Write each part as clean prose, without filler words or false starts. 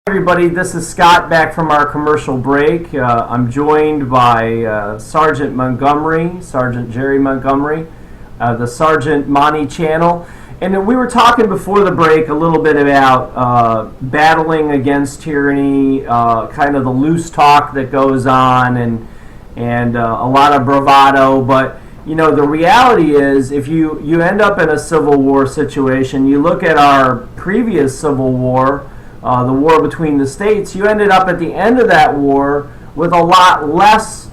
Everybody, this is Scott back from our commercial break. I'm joined by Sergeant Montgomery, Sergeant Jerry Montgomery, the Sergeant Monty channel. And we were talking before the break a little bit about battling against tyranny, kind of the loose talk that goes on, and a lot of bravado. But you know, the reality is, if you end up in a civil war situation, you look at our previous civil war, the war between the states, you ended up at the end of that war with a lot less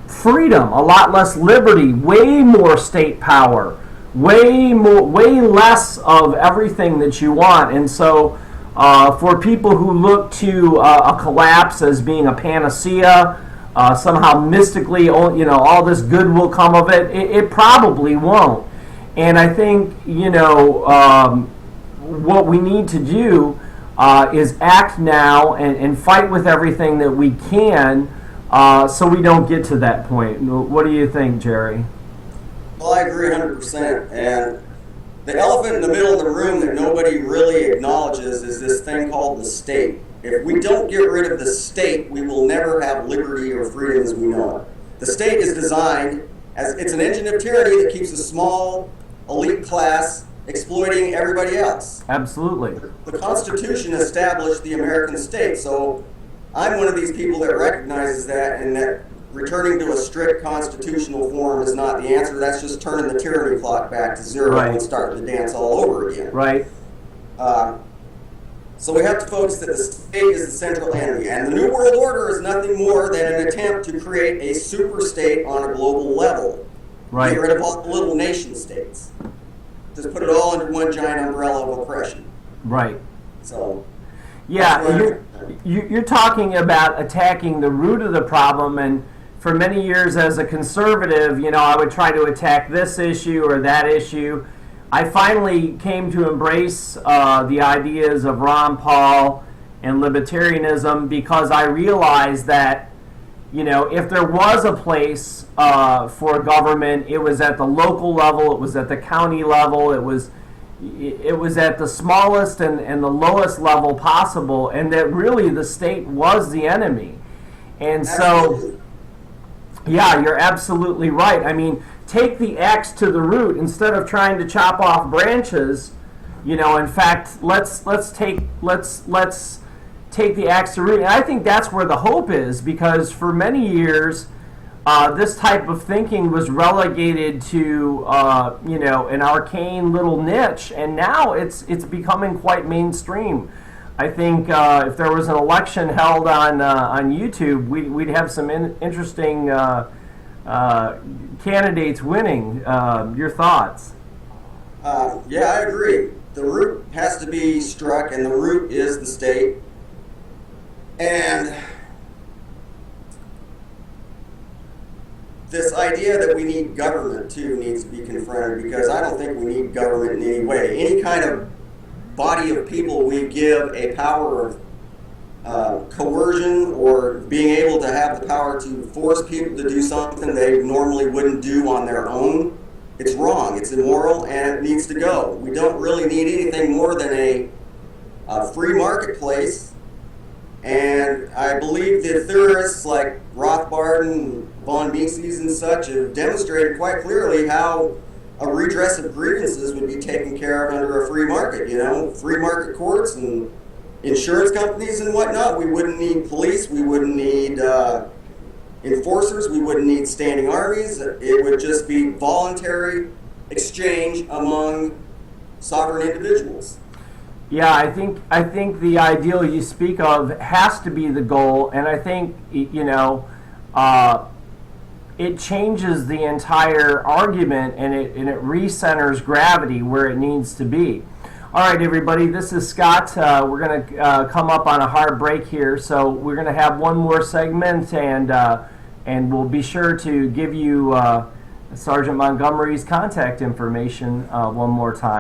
freedom, a lot less liberty, way more state power, way less of everything that you want. And so for people who look to a collapse as being a panacea, somehow mystically, you know, all this good will come of it, it probably won't. And I think, you know, what we need to do is act now and fight with everything that we can so we don't get to that point. What do you think, Jerry? Well, I agree 100%. And the elephant in the middle of the room that nobody really acknowledges is this thing called the state. If we don't get rid of the state, we will never have liberty or freedom as we know it. The state is designed as it's an engine of tyranny that keeps a small elite class exploiting everybody else. Absolutely. The Constitution established the American state, so I'm one of these people that recognizes that, and that returning to a strict constitutional form is not the answer. That's just turning the tyranny clock back to zero, right, and starting the dance all over again. Right. So we have to focus that the state is the central enemy, and the New World Order is nothing more than an attempt to create a super state on a global level. Right. Get rid of all the little nation states. Just put it all under one giant umbrella of oppression. Right. So, yeah, you're talking about attacking the root of the problem, and for many years as a conservative, you know, I would try to attack this issue or that issue. I finally came to embrace the ideas of Ron Paul and libertarianism because I realized that, you know, if there was a place for government, it was at the local level, it was at the county level, it was at the smallest and the lowest level possible, and that really the state was the enemy. And so, yeah, you're absolutely right. I mean, take the axe to the root instead of trying to chop off branches. You know, in fact, let's take the axe to root. And I think that's where the hope is, because for many years, this type of thinking was relegated to, you know, an arcane little niche, and now it's becoming quite mainstream. I think if there was an election held on YouTube, we'd have some interesting candidates winning. Your thoughts? Yeah, I agree. The root has to be struck, and the root is the state. And this idea that we need government, too, needs to be confronted, because I don't think we need government in any way. Any kind of body of people we give a power of coercion or being able to have the power to force people to do something they normally wouldn't do on their own, it's wrong, it's immoral, and it needs to go. We don't really need anything more than a free marketplace. And I believe that theorists like Rothbard and von Mises and such have demonstrated quite clearly how a redress of grievances would be taken care of under a free market. You know, free market courts and insurance companies and whatnot. We wouldn't need police. We wouldn't need enforcers. We wouldn't need standing armies. It would just be voluntary exchange among sovereign individuals. Yeah, I think the ideal you speak of has to be the goal, and I think, you know, it changes the entire argument, and it recenters gravity where it needs to be. All right, everybody, this is Scott. We're going to come up on a hard break here, so we're going to have one more segment, and we'll be sure to give you Sergeant Montgomery's contact information one more time.